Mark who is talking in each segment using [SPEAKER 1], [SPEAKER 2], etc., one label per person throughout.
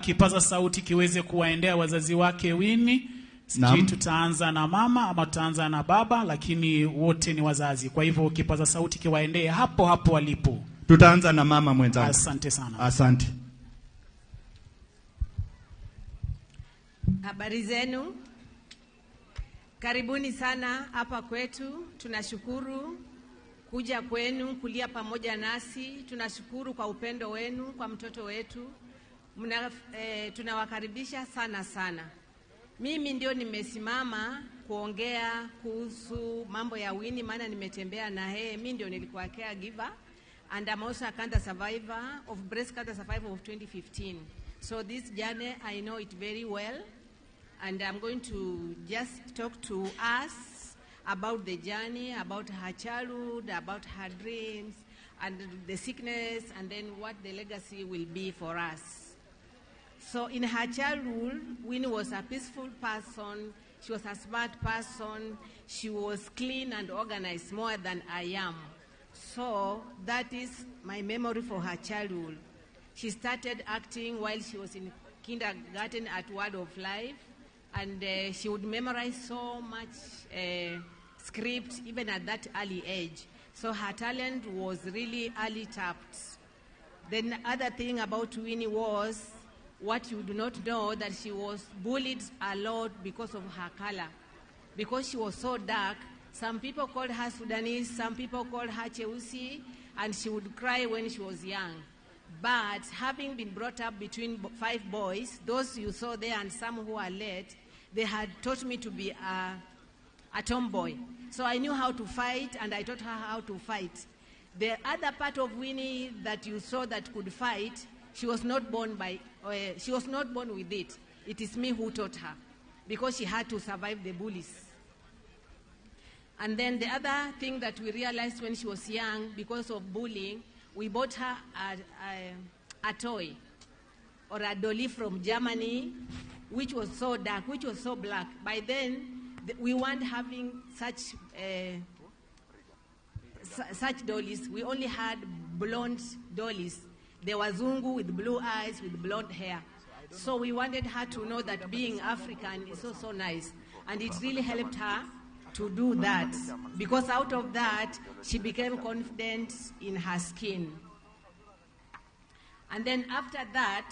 [SPEAKER 1] kipaza sauti kiweze kuwaendea wazazi wake Winnie. Sijui tutaanza na mama ama tutaanza na baba, lakini wote ni wazazi. Kwa hivyo kipaza sauti kiwaendee hapo hapo walipo.
[SPEAKER 2] Tutaanza na mama mwenzangu.
[SPEAKER 1] Asante sana.
[SPEAKER 2] Asante.
[SPEAKER 3] Habari zenu. Karibuni sana hapa kwetu. Tunashukuru kuja kwenu kulia pamoja nasi. Tunashukuru kwa upendo wenu kwa mtoto wetu. Tunawakaribisha sana sana. Mimi ndio nimesimama kuongea kuhusu mambo ya Winnie, maana nimetembea na yeye. Mimi ndio nilikuwa caregiver and I'm also a cancer survivor of breast cancer survivor of 2015. So this journey I know it very well, and I'm going to just talk to us about the journey, about her childhood, about her dreams and the sickness, and then what the legacy will be for us. So in her childhood, Winnie was a peaceful person. She was a smart person. She was clean and organized more than I am. So that is my memory for her childhood. She started acting while she was in kindergarten at Word of Life, and she would memorize so much script even at that early age. So her talent was really early tapped. Then the other thing about Winnie was, what you do not know, that she was bullied a lot because of her color. Because she was so dark, some people called her Sudanese, some people called her Cheusi, and she would cry when she was young. But having been brought up between 5 boys, those you saw there and some who are late, they had taught me to be a tomboy. So I knew how to fight, and I taught her how to fight. The other part of Winnie that you saw that could fight, she was not born with it. It is me who taught her, because she had to survive the bullies. And then the other thing that we realized when she was young, because of bullying, we bought her a toy or a dolly from Germany, which was so dark, which was so black. By then, we weren't having such dollies. We only had blonde dollies. They were Zungu with blue eyes, with blonde hair. So we wanted her to know that being African is so nice. And it really helped her to do that. Because out of that, she became confident in her skin. And then after that,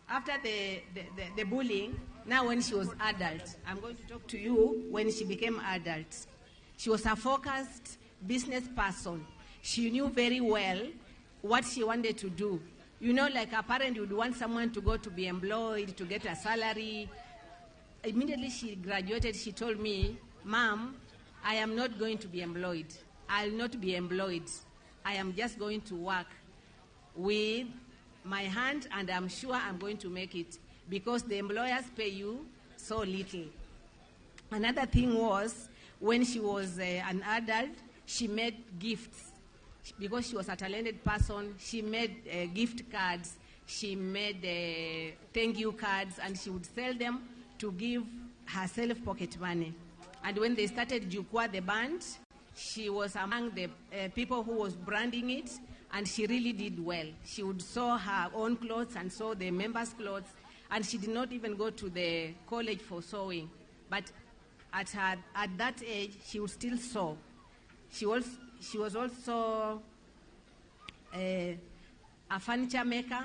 [SPEAKER 3] after the bullying, now when she was adult, I'm going to talk to you when she became adult. She was a focused business person. She knew very well what she wanted to do. You know, like a parent would want someone to go to be employed, to get a salary. Immediately she graduated, she told me, "Mom, I am not going to be employed. I'll not be employed. I am just going to work with my hand, and I'm sure I'm going to make it, because the employers pay you so little." Another thing was, when she was an adult, she made gifts. Because she was a talented person, she made gift cards, she made thank you cards, and she would sell them to give herself pocket money. And when they started Jukwa, the band, she was among the people who was branding it, and she really did well. She would sew her own clothes and sew the members' clothes, and she did not even go to the college for sewing. But at that age, she would still sew. She was also a furniture maker,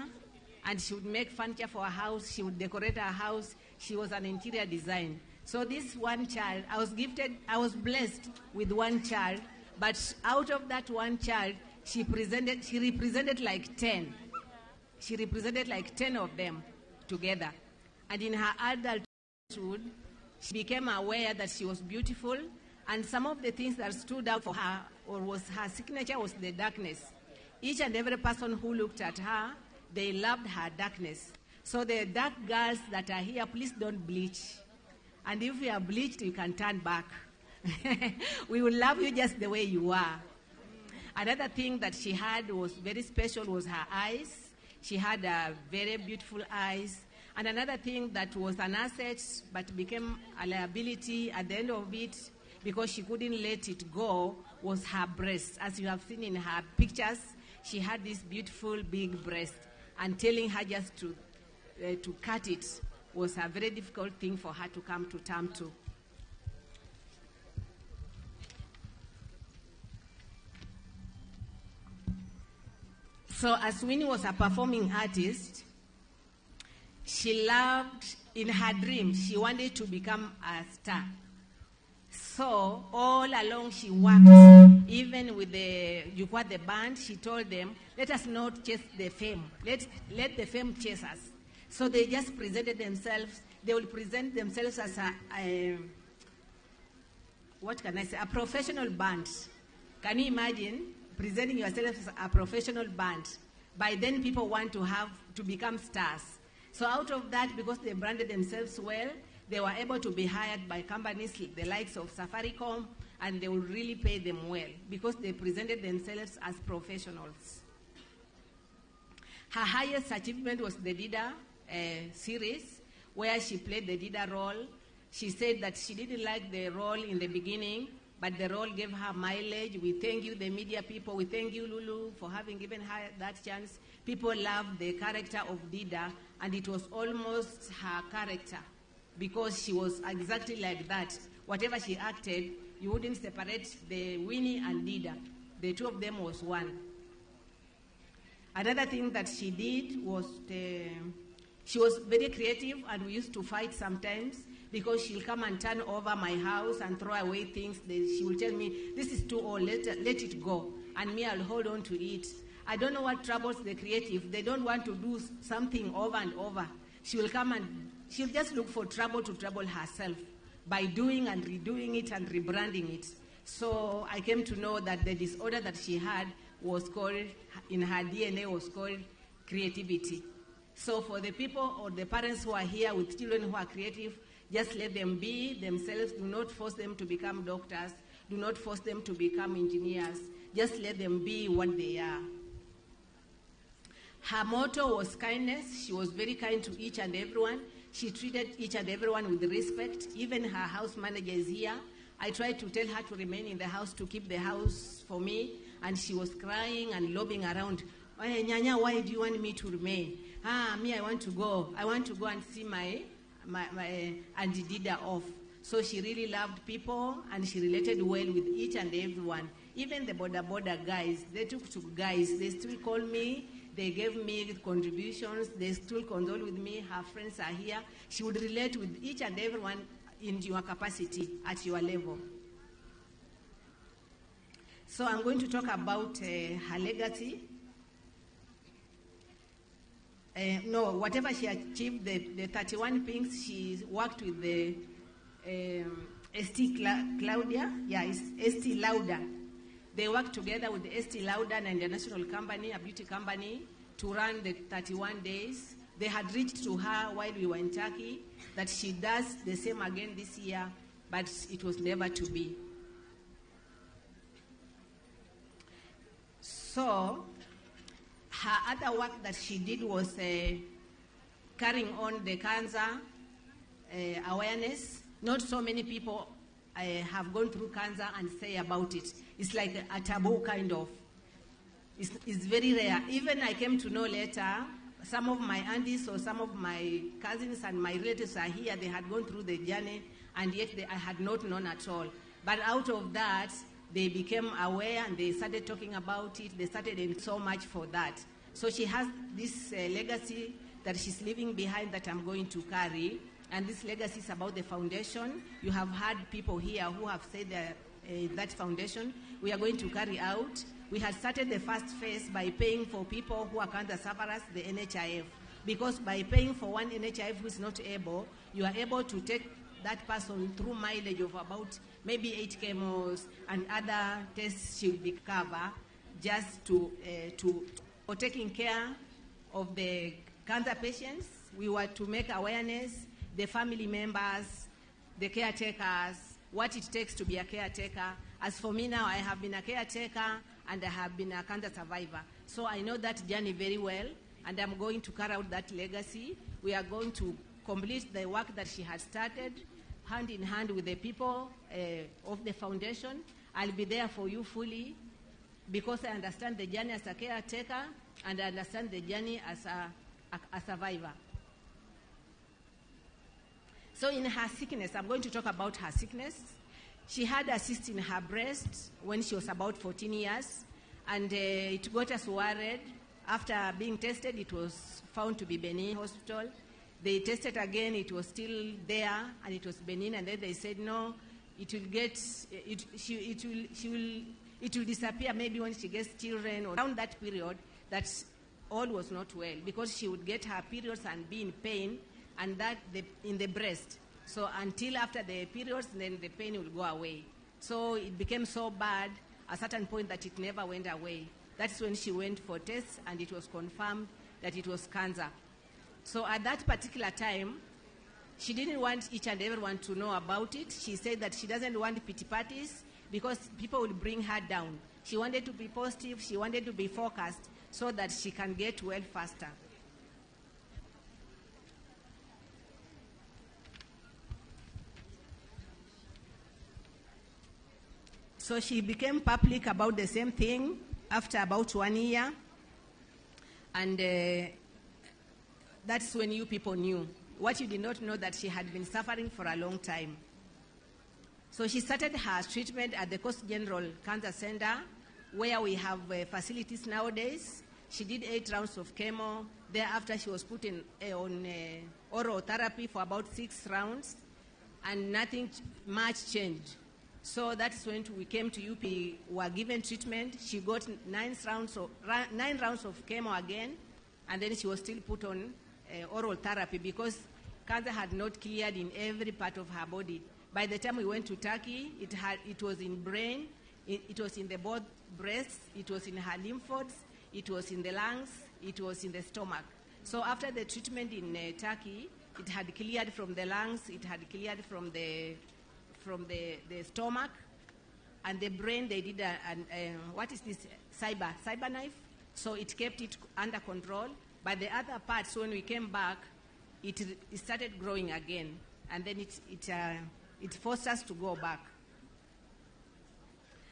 [SPEAKER 3] and she would make furniture for her house. She would decorate her house. She was an interior design. So this one child, I was blessed with one child, but out of that one child, she represented like 10. She represented like 10 of them together. And in her adulthood, she became aware that she was beautiful, and some of the things that stood out for her, or was her signature, was the darkness. Each and every person who looked at her, they loved her darkness. So the dark girls that are here, please don't bleach. And if you are bleached, you can turn back. We will love you just the way you are. Another thing that she had was very special was her eyes. She had very beautiful eyes. And another thing that was an asset but became a liability at the end of it, because she couldn't let it go, was her breast. As you have seen in her pictures, she had this beautiful big breast. And telling her just to to cut it was a very difficult thing for her to come to terms to. So as Winnie was a performing artist, she loved, in her dream, she wanted to become a star. So all along she worked, even with the band, she told them, let us not chase the fame. Let the fame chase us. So they just presented themselves. They will present themselves as a professional band. Can you imagine presenting yourself as a professional band? By then people want to become stars. So out of that, because they branded themselves well, they were able to be hired by companies the likes of Safaricom, and they would really pay them well because they presented themselves as professionals. Her highest achievement was the Dida series, where she played the Dida role. She said that she didn't like the role in the beginning, but the role gave her mileage. We thank you, the media people. We thank you, Lulu, for having given her that chance. People loved the character of Dida, and it was almost her character because she was exactly like that. Whatever she acted, you wouldn't separate the Winnie and Dida. The two of them was one. Another thing that she did was she was very creative, and we used to fight sometimes because she'll come and turn over my house and throw away things. She will tell me, this is too old, let it go. And me, I'll hold on to it. I don't know what troubles the creative. They don't want to do something over and over. She will come and she'll just look for trouble to trouble herself by doing and redoing it and rebranding it. So I came to know that the disorder that she had was called, in her DNA, was called creativity. So for the people or the parents who are here with children who are creative, just let them be themselves. Do not force them to become doctors. Do not force them to become engineers. Just let them be what they are. Her motto was kindness. She was very kind to each and everyone. She treated each and everyone with respect. Even her house manager is here. I tried to tell her to remain in the house, to keep the house for me, and she was crying and lobbing around. Hey, Nyanya, why do you want me to remain? Me, I want to go. I want to go and see my Auntie Dida off. So she really loved people, and she related well with each and everyone. Even the border guys, they took to guys. They still call me. They gave me contributions. They still condole with me. Her friends are here. She would relate with each and everyone in your capacity, at your level. So I'm going to talk about her legacy. Whatever she achieved, the 31 things, she worked with the Estee Lauder. They worked together with the Estee Lauder, an international company, a beauty company, to run the 31 days. They had reached to her while we were in Turkey that she does the same again this year, but it was never to be. So her other work that she did was carrying on the cancer awareness. Not so many people have gone through cancer and say about it. It's like a taboo kind of. It's very rare. Even I came to know later, some of my aunties or some of my cousins and my relatives are here. They had gone through the journey, and yet I had not known at all. But out of that, they became aware and they started talking about it. They started doing so much for that. So she has this legacy that she's leaving behind that I'm going to carry. And this legacy is about the foundation. You have had people here who have said that foundation we are going to carry out. We had started the first phase by paying for people who are cancer sufferers, the NHIF. Because by paying for one NHIF who is not able, you are able to take that person through mileage of about maybe 8 chemos and other tests should be covered just for taking care of the cancer patients. We were to make awareness, the family members, the caretakers, what it takes to be a caretaker. As for me now, I have been a caretaker and I have been a cancer survivor. So I know that journey very well, and I'm going to carry out that legacy. We are going to complete the work that she has started, hand in hand with the people of the foundation. I'll be there for you fully because I understand the journey as a caretaker and I understand the journey as a survivor. So in her sickness, I'm going to talk about her sickness. She had a cyst in her breast when she was about 14 years, and it got us worried. After being tested, it was found to be benign hospital. They tested again, it was still there, and it was benign, and then they said, no, it will disappear maybe when she gets children, or around that period, that all was not well, because she would get her periods and be in pain, and that in the breast. So until after the periods, then the pain will go away. So it became so bad at a certain point that it never went away. That's when she went for tests, and it was confirmed that it was cancer. So at that particular time, she didn't want each and everyone to know about it. She said that she doesn't want pity parties because people will bring her down. She wanted to be positive, she wanted to be focused so that she can get well faster. So she became public about the same thing after about 1 year. And that's when you people knew. What you did not know, that she had been suffering for a long time. So she started her treatment at the Coast General Cancer Center, where we have facilities nowadays. She did 8 rounds of chemo. Thereafter, she was put on oral therapy for about 6 rounds, and nothing much changed. So that's when we came to UP, were given treatment. She got 9 rounds of chemo again, and then she was still put on oral therapy because cancer had not cleared in every part of her body. By the time we went to Turkey, it was in brain, it was in the both breasts, it was in her lymph nodes, it was in the lungs, it was in the stomach. So after the treatment in Turkey, it had cleared from the lungs, it had cleared from the stomach, and the brain. They did what is this, cyber knife? So it kept it under control. But the other parts, when we came back, it started growing again, and then it forced us to go back.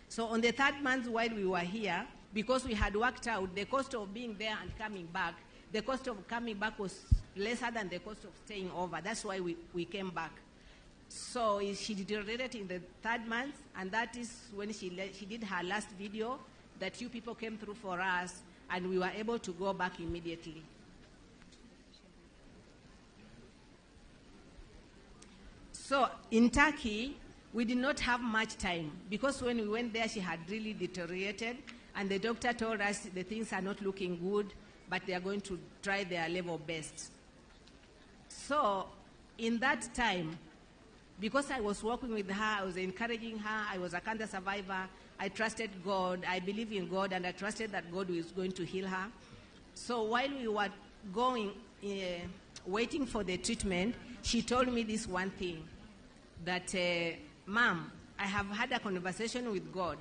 [SPEAKER 3] So on the 3rd month while we were here, because we had worked out the cost of being there and coming back, the cost of coming back was lesser than the cost of staying over. That's why we came back. So she deteriorated in the 3rd month, and that is when she did her last video that you people came through for us, and we were able to go back immediately. So in Turkey, we did not have much time, because when we went there, she had really deteriorated, and the doctor told us the things are not looking good, but they are going to try their level best. So in that time, because I was working with her, I was encouraging her, I was a cancer survivor, I trusted God, I believe in God, and I trusted that God was going to heal her. So while we were waiting for the treatment, she told me this one thing, that, Mom, I have had a conversation with God.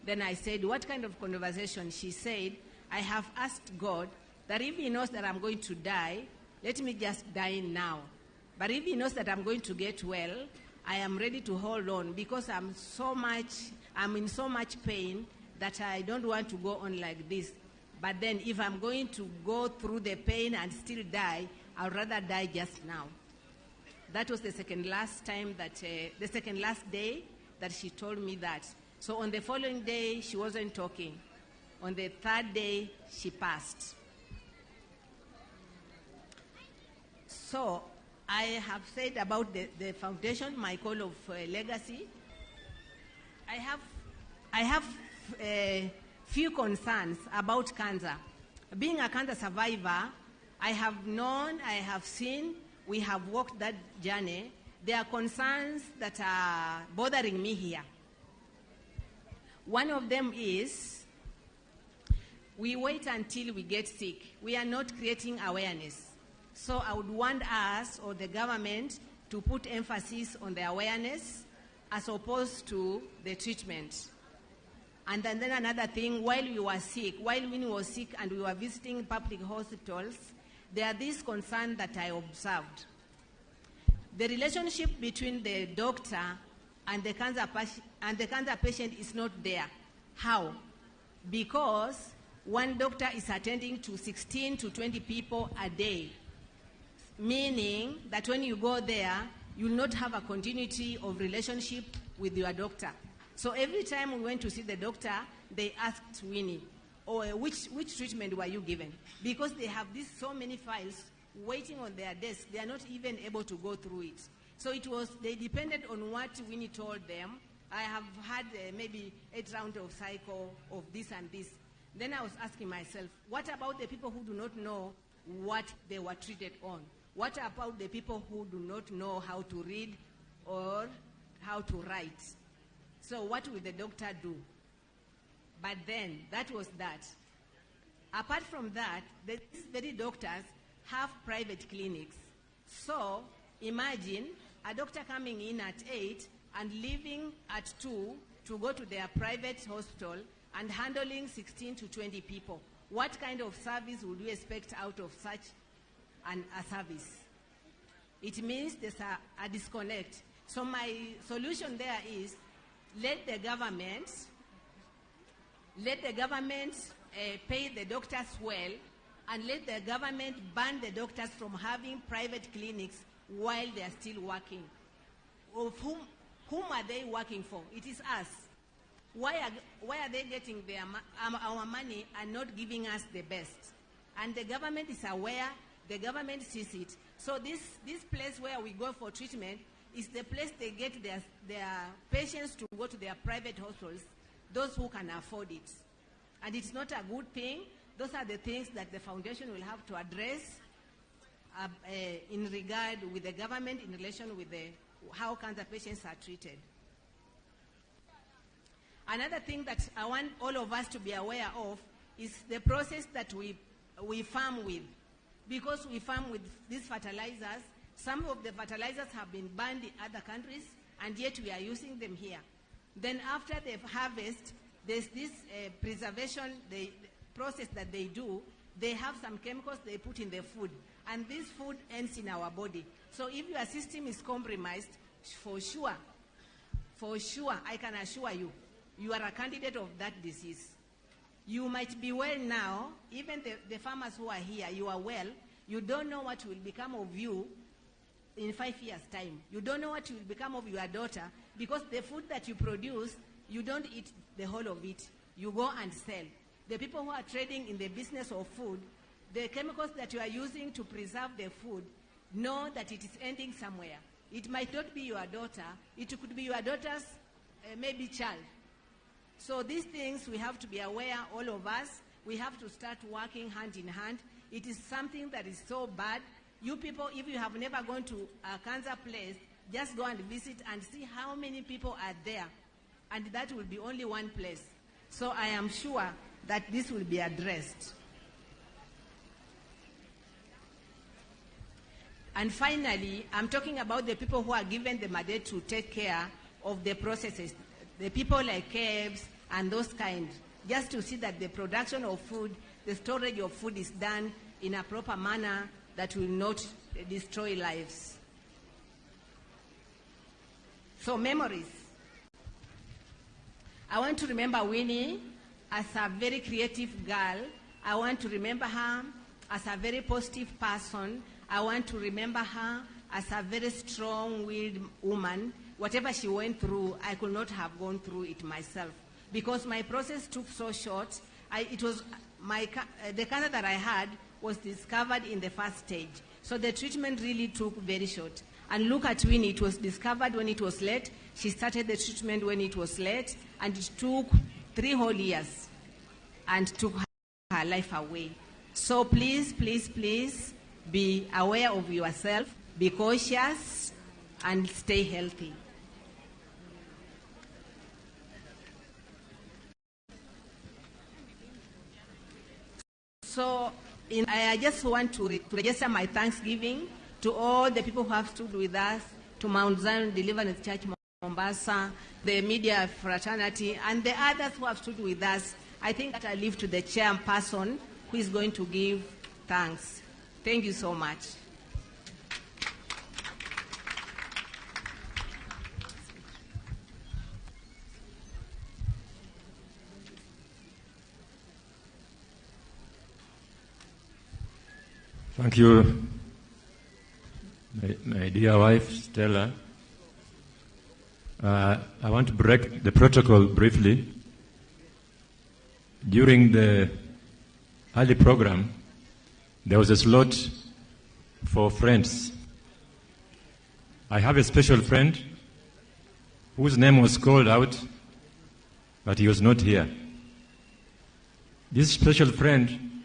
[SPEAKER 3] Then I said, what kind of conversation? She said, I have asked God that if He knows that I'm going to die, let me just die now. But if He knows that I'm going to get well, I am ready to hold on, because I'm in so much pain that I don't want to go on like this. But then if I'm going to go through the pain and still die, I'd rather die just now. That was the second last day that she told me that. So on the following day, she wasn't talking. On the 3rd day, she passed. So I have said about the foundation, my call of legacy. I have few concerns about cancer. Being a cancer survivor, I have known, I have seen, we have walked that journey. There are concerns that are bothering me here. One of them is, we wait until we get sick. We are not creating awareness. So I would want us or the government to put emphasis on the awareness as opposed to the treatment. And then another thing, while we were sick, while Winnie was sick and we were visiting public hospitals, there are these concerns that I observed. The relationship between the doctor and the cancer patient is not there. How? Because one doctor is attending to 16 to 20 people a day, meaning that when you go there, you will not have a continuity of relationship with your doctor. So every time we went to see the doctor, they asked Winnie, which treatment were you given? Because they have so many files waiting on their desk, they are not even able to go through it. So they depended on what Winnie told them. I have had maybe 8 rounds of cycle of this and this. Then I was asking myself, what about the people who do not know what they were treated on? What about the people who do not know how to read or how to write? So what will the doctor do? But then, that was that. Apart from that, these very doctors have private clinics. So imagine a doctor coming in at 8 and leaving at 2 to go to their private hospital and handling 16 to 20 people. What kind of service would you expect out of such a service? It means there's a disconnect. So my solution there is let the government pay the doctors well, and let the government ban the doctors from having private clinics while they are still working. Of whom are they working for? It is us. Why are they getting our money and not giving us the best? And the government is aware, the government sees it. So this place where we go for treatment is the place they get their patients to go to their private hospitals, those who can afford it. And it's not a good thing. Those are the things that the foundation will have to address in regard with the government in relation with how cancer patients are treated. Another thing that I want all of us to be aware of is the process that we farm with. Because we farm with these fertilizers, some of the fertilizers have been banned in other countries, and yet we are using them here. Then after the harvest, there's this preservation process that they do. They have some chemicals they put in the food, and this food ends in our body. So if your system is compromised, for sure, I can assure you, you are a candidate of that disease. You might be well now, even the farmers who are here, you are well. You don't know what will become of you in 5 years' time. You don't know what will become of your daughter, because the food that you produce, you don't eat the whole of it. You go and sell. The people who are trading in the business of food, the chemicals that you are using to preserve the food, know that it is ending somewhere. It might not be your daughter. It could be your daughter's maybe child. So these things we have to be aware, all of us. We have to start working hand in hand. It is something that is so bad. You people, if you have never gone to a cancer place, just go and visit and see how many people are there. And that will be only one place. So I am sure that this will be addressed. And finally, I'm talking about the people who are given the mandate to take care of the processes. The people like caves and those kind, just to see that the production of food, the storage of food is done in a proper manner that will not destroy lives. So memories. I want to remember Winnie as a very creative girl. I want to remember her as a very positive person. I want to remember her as a very strong-willed woman. Whatever she went through, I could not have gone through it myself, because my process took so short. The cancer that I had was discovered in the first stage. So the treatment really took very short. And look at Winnie, it was discovered when it was late. She started the treatment when it was late, and it took 3 whole years and took her life away. So please, please, please be aware of yourself, be cautious, and stay healthy. So I just want to register my thanksgiving to all the people who have stood with us, to Mount Zion Deliverance Church Mombasa, the media fraternity, and the others who have stood with us. I think that I leave to the chairperson who is going to give thanks. Thank you so much.
[SPEAKER 4] Thank you, my dear wife, Stella. I want to break the protocol briefly. During the early program, there was a slot for friends. I have a special friend whose name was called out, but he was not here. This special friend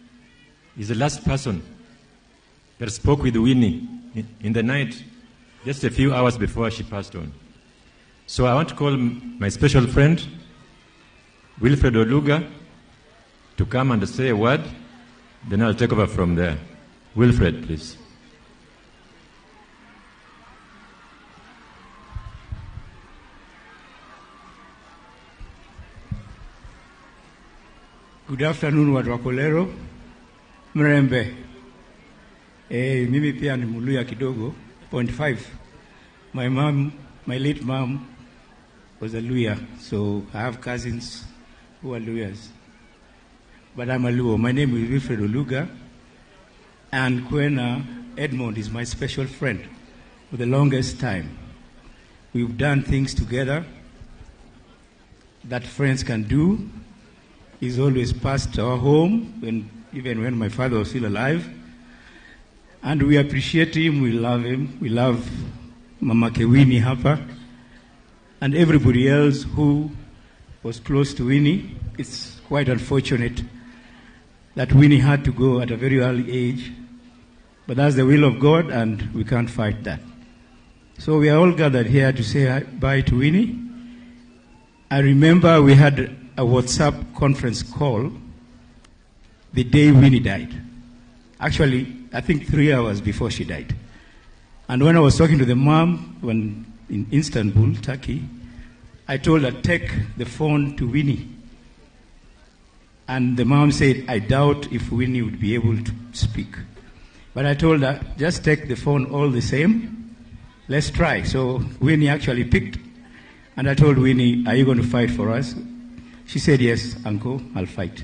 [SPEAKER 4] is the last person that spoke with Winnie in the night, just a few hours before she passed on. So I want to call my special friend, Wilfred Oluga, to come and say a word, then I'll take over from there. Wilfred, please.
[SPEAKER 2] Good afternoon, watu wa Kolero. Mrembe. Mimi pia ni Muluya kidogo, 0.5. My late mom was a Luya, so I have cousins who are Luyas. But I'm a Luo. My name is Wilfred Oluga, and Kwena Edmond is my special friend for the longest time. We've done things together that friends can do. He's always passed our home, even when my father was still alive. And we appreciate him, we love him. We love Mama Winnie hapa, and everybody else who was close to Winnie. It's quite unfortunate that Winnie had to go at a very early age, but that's the will of God, and we can't fight that. So we are all gathered here to say bye to Winnie. I remember we had a WhatsApp conference call the day Winnie died. Actually, I think 3 hours before she died. And when I was talking to the mom in Istanbul, Turkey, I told her, take the phone to Winnie. And the mom said, I doubt if Winnie would be able to speak. But I told her, just take the phone all the same. Let's try. So Winnie actually picked. And I told Winnie, are you going to fight for us? She said, yes, Uncle, I'll fight.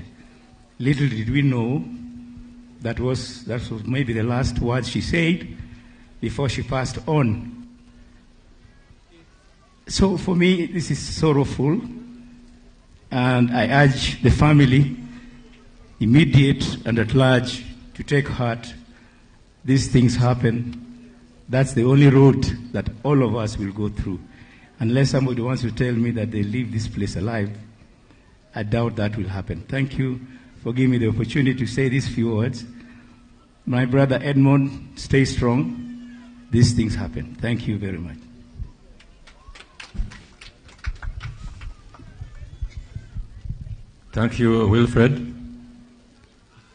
[SPEAKER 2] Little did we know that was maybe the last words she said before she passed on. So for me, this is sorrowful, and I urge the family, immediate and at large, to take heart. These things happen. That's the only road that all of us will go through. Unless somebody wants to tell me that they leave this place alive, I doubt that will happen. Thank you for giving me the opportunity to say these few words. My brother Edmond, stay strong. These things happen. Thank you very much.
[SPEAKER 4] Thank you, Wilfred.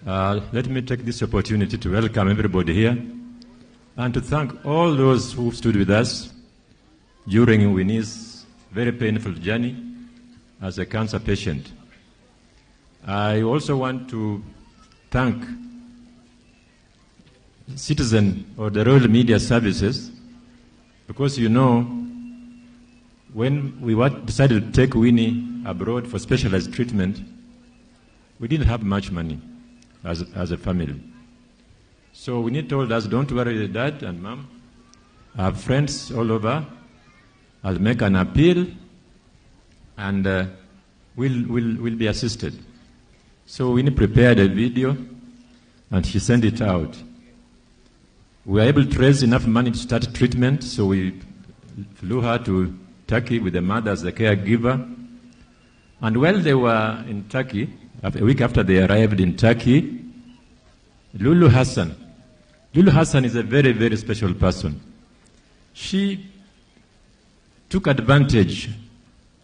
[SPEAKER 4] Let me take this opportunity to welcome everybody here and to thank all those who stood with us during Winnie's very painful journey as a cancer patient. I also want to thank Citizen or the Royal Media Services, because you know, when we decided to take Winnie abroad for specialized treatment, we didn't have much money as a family. So Winnie told us, don't worry, Dad and Mom, I have friends all over, I'll make an appeal, and we'll be assisted. So Winnie prepared a video, and she sent it out. We were able to raise enough money to start treatment, so we flew her to Turkey with the mother as the caregiver. And while they were in Turkey, a week after they arrived in Turkey, Lulu Hassan is a very, very special person. She took advantage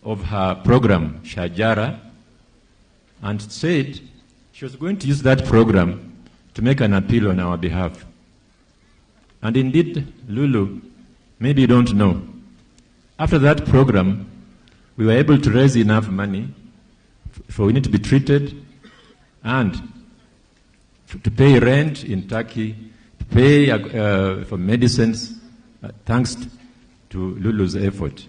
[SPEAKER 4] of her program, Shajara, and said she was going to use that program to make an appeal on our behalf. And indeed, Lulu, maybe you don't know, after that program, we were able to raise enough money for Winnie to be treated and to pay rent in Turkey, to pay for medicines, thanks to Lulu's effort.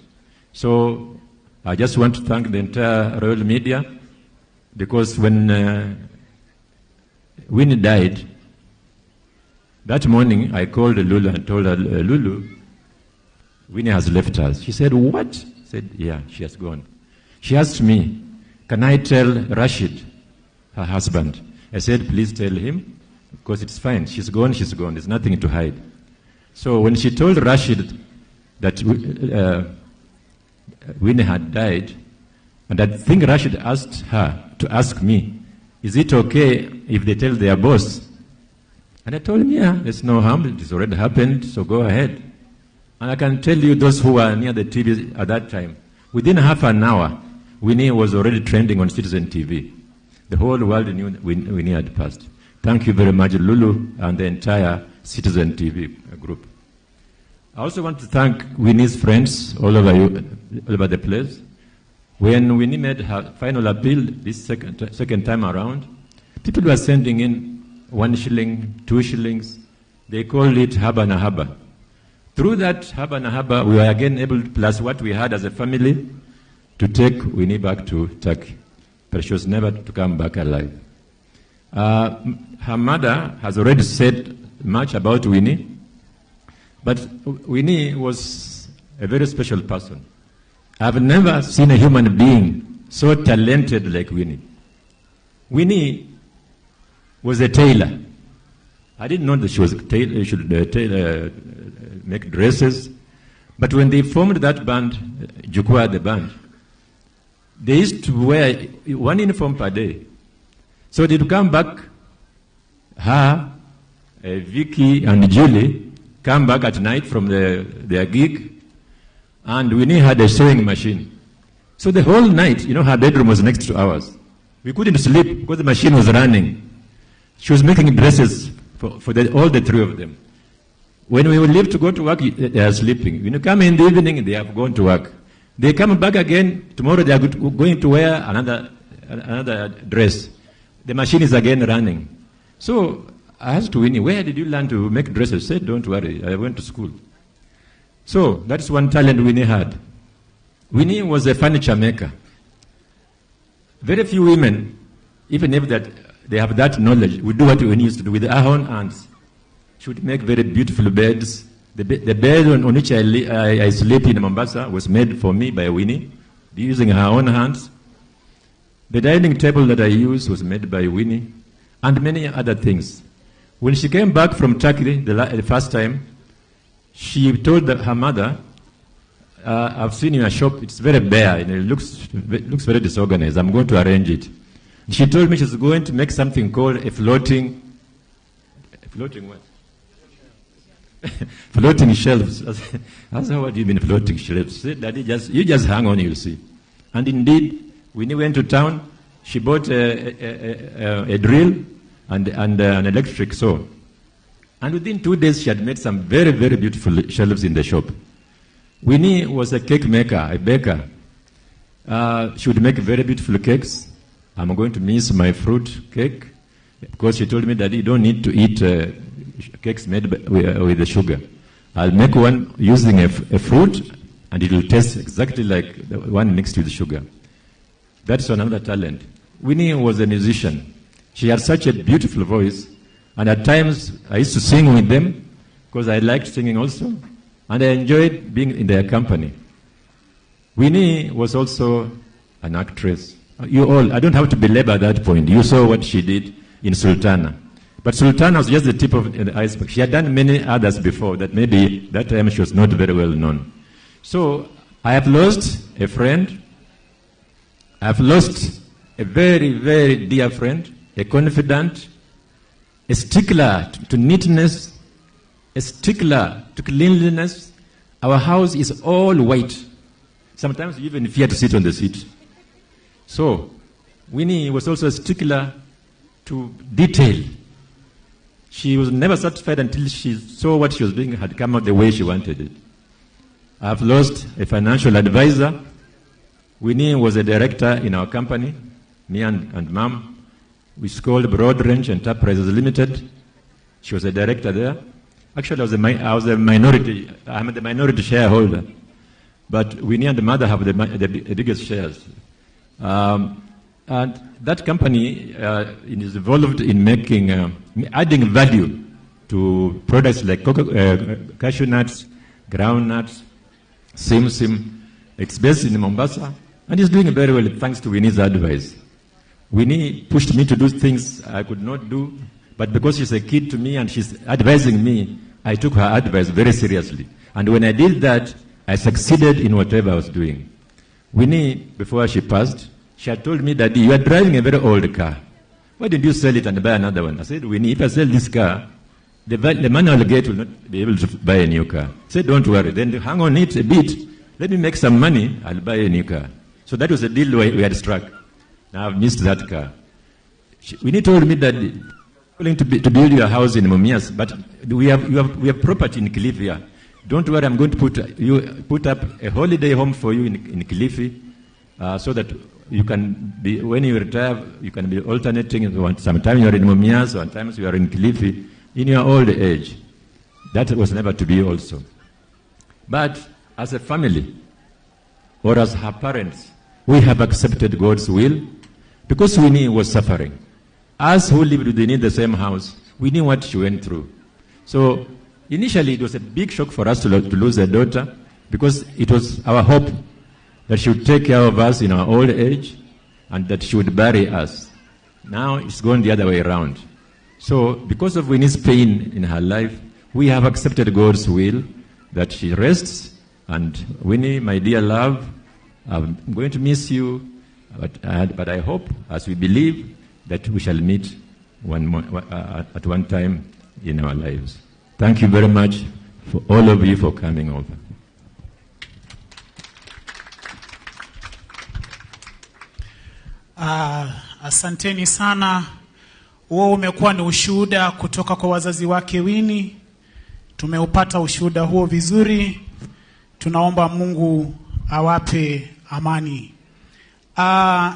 [SPEAKER 4] So I just want to thank the entire Royal Media, because when Winnie died, That morning, I called Lulu and told her, Lulu, Winnie has left us. She said, what? I said, yeah, she has gone. She asked me, can I tell Rashid, her husband? I said, please tell him, because it's fine. She's gone, she's gone. There's nothing to hide. So when she told Rashid that Winnie had died, and I think Rashid asked her to ask me, is it okay if they tell their boss? And I told him, yeah, there's no harm. It has already happened, so go ahead. And I can tell you, those who were near the TV at that time, within half an hour, Winnie was already trending on Citizen TV. The whole world knew Winnie had passed. Thank you very much, Lulu, and the entire Citizen TV group. I also want to thank Winnie's friends all over the place. When Winnie made her final appeal this second time around, people were sending in 1 shilling, 2 shillings. They called it Haba na Haba. Through that Haba na Haba, we were again able, plus what we had as a family, to take Winnie back to Turkey. But she was never to come back alive. Her mother has already said much about Winnie, but Winnie was a very special person. I've never seen a human being so talented like Winnie. Winnie was a tailor. I didn't know that she was should make dresses. But when they formed that band, Jukwa, the band, they used to wear 1 uniform per day. So they'd come back, her, Vicky, and Julie, come back at night from their gig, and Winnie had a sewing machine. So the whole night, her bedroom was next to ours. We couldn't sleep because the machine was running. She was making dresses for all the 3 of them. When we would leave to go to work, they are sleeping. When you come in the evening, they have gone to work. They come back again. Tomorrow they are going to wear another dress. The machine is again running. So I asked Winnie, where did you learn to make dresses? She said, don't worry, I went to school. So that's one talent Winnie had. Winnie was a furniture maker. Very few women, even if they have that knowledge, would do what Winnie used to do with her own hands. She would make very beautiful beds. The bed on which I sleep in Mombasa was made for me by Winnie, using her own hands. The dining table that I use was made by Winnie, and many other things. When she came back from Turkey the first time, she told her mother, I've seen your shop, it's very bare, and it looks very disorganized. I'm going to arrange it. She told me she's going to make something called a floating what? Floating shelves. I said, what do you mean floating shelves? She said, Daddy, you just hang on, you'll see. And indeed, when we went to town, she bought a drill and an electric saw. And within 2 days, she had made some very, very beautiful shelves in the shop. Winnie was a cake maker, a baker. She would make very beautiful cakes. I'm going to miss my fruit cake because she told me that you don't need to eat cakes made with the sugar. I'll make one using a fruit and it will taste exactly like the one mixed with sugar. That's another talent. Winnie was a musician. She had such a beautiful voice, and at times I used to sing with them because I liked singing also, and I enjoyed being in their company. Winnie was also an actress. I don't have to belabor that point. You saw what she did in Sultana. But Sultana was just the tip of the iceberg. She had done many others before that maybe that time she was not very well known. So I have lost a friend. I have lost a very, very dear friend, a confidant, a stickler to neatness, a stickler to cleanliness. Our house is all white. Sometimes you even fear to sit on the seat. So Winnie was also a stickler to detail. She was never satisfied until she saw what she was doing had come out the way she wanted it. I have lost a financial advisor. Winnie was a director in our company, me and Mom. We called Broad Range Enterprises Limited. She was a director there. Actually, I was a minority. I'm the minority shareholder. But Winnie and the mother have the biggest shares. And that company is involved in making, adding value to products like cashew nuts, ground nuts, simsim. It's based in Mombasa, and he's doing very well thanks to Winnie's advice. Winnie pushed me to do things I could not do, but because she's a kid to me and she's advising me, I took her advice very seriously. And when I did that, I succeeded in whatever I was doing. Winnie, before she passed, she had told me that you are driving a very old car. Why didn't you sell it and buy another one? I said, Winnie, if I sell this car, the money I'll get will not be able to buy a new car. I said, don't worry. Then hang on it a bit. Let me make some money. I'll buy a new car. So that was the deal we had struck. Now I've missed that car. Winnie told me that you're willing to build your house in Mumias, but we have property in Kilifi here. Don't worry, I'm going to put up a holiday home for you in Kilifi, so that you can be, when you retire, you can be alternating. Sometimes you're in Mumias, sometimes you are in Kilifi, in your old age. That was never to be also. But as a family, or as her parents, we have accepted God's will, because Winnie was suffering. Us who lived within the same house, we knew what she went through. So initially, it was a big shock for us to lose a daughter, because it was our hope that she would take care of us in our old age and that she would bury us. Now it's gone the other way around. So because of Winnie's pain in her life, we have accepted God's will that she rests. And Winnie, my dear love, I'm going to miss you, but I hope, as we believe, that we shall meet at one time in our lives. Thank you very much for all of you for coming over.
[SPEAKER 1] Asanteni sana. Huo umekuwa ni ushuhuda kutoka kwa wazazi wake Winnie. Tumeupata ushuhuda huo vizuri. Tunaomba Mungu awape amani.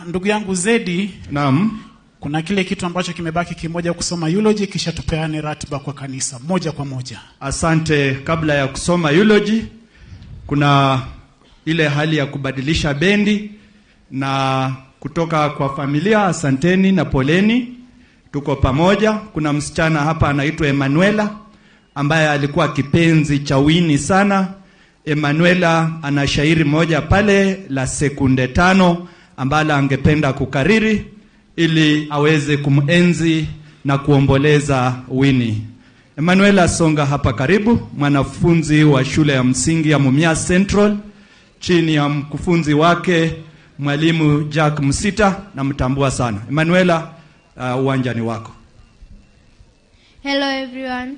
[SPEAKER 1] Ndugu yangu Zedi,
[SPEAKER 5] naam,
[SPEAKER 1] kuna kile kitu ambacho kimebaki kimoja, kusoma eulogy kisha tupeane ratiba kwa kanisa moja kwa moja.
[SPEAKER 5] Asante. Kabla ya kusoma eulogy, kuna ile hali ya kubadilisha bendi na kutoka kwa familia. Asanteni na poleni, tuko pamoja. Kuna msichana hapa anaitwa Emmanuela ambaye alikuwa kipenzi cha Winnie sana. Emmanuela ana shairi moja pale la sekunde 5 ambalo angependa kukariri ili aweze kumenzi na kuomboleza Winnie. Emmanuela, songa hapa karibu. Mwanafunzi wa shule ya msingi ya Mumias Central, chini ya mkufunzi wake Mwalimu Jack Msita, na mtambua sana. Emmanuela, uwanjani wako.
[SPEAKER 6] Hello everyone.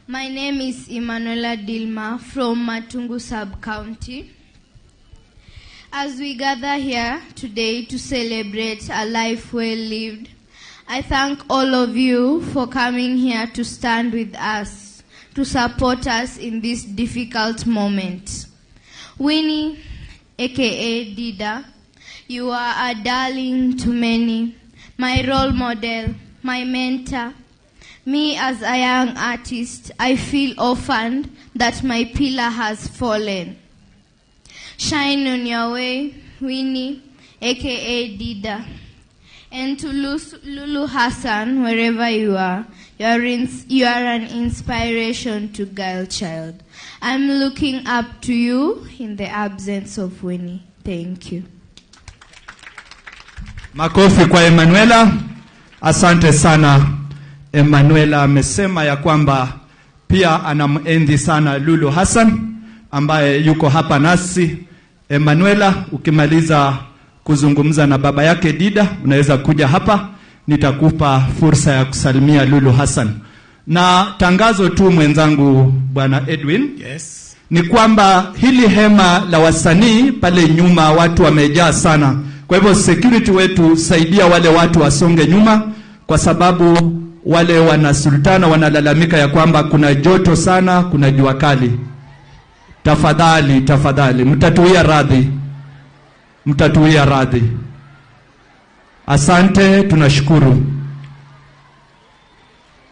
[SPEAKER 6] My name is Emmanuela Dilma from Matungu Sub-County. As we gather here today to celebrate a life well lived, I thank all of you for coming here to stand with us, to support us in this difficult moment. Winnie, aka Dida, you are a darling to many, my role model, my mentor. Me as a young artist, I feel orphaned that my pillar has fallen. Shine on your way, Winnie, aka Dida. And to Lulu Hassan, wherever you are, you are an inspiration to girl child. I'm looking up to you in the absence of Winnie. Thank you.
[SPEAKER 5] Makofi kwa Emmanuela. Asante sana. Emmanuela amesema ya kwamba pia anamuenzi sana Lulu Hassan ambaye yuko hapa nasi. Emmanuela, ukimaliza kuzungumza na baba yake Dida, unaweza kuja hapa, nitakupa fursa ya kusalimia Lulu Hassan. Na tangazo tu mwenzangu Bwana Edwin,
[SPEAKER 1] yes,
[SPEAKER 5] ni kwamba hili hema la wasanii pale nyuma watu wamejaa sana. Kwa hivyo security wetu, saidia wale watu wasonge nyuma, kwa sababu wale wana Sultana wanalalamika ya kwamba kuna joto sana, kuna jua kali. Tafadhali, mtatuia radhi. Asante, tunashukuru.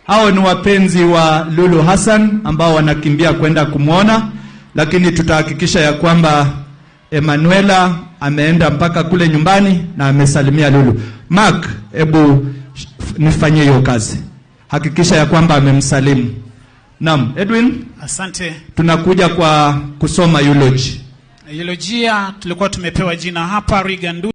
[SPEAKER 5] Hao ni wapenzi wa Lulu Hassan ambao wanakimbia kwenda kumuona, lakini tutahakikisha ya kwamba Emmanuela ameenda mpaka kule nyumbani na amesalimia Lulu. Mark, hebu nifanyie hiyo kazi. hakikisha ya kwamba amemsalimu. Naam, Edwin,
[SPEAKER 1] Asante.
[SPEAKER 5] tunakuja kwa kusoma eulogy.
[SPEAKER 1] Eulojia tulikuwa tumepewa jina hapa Rigandu.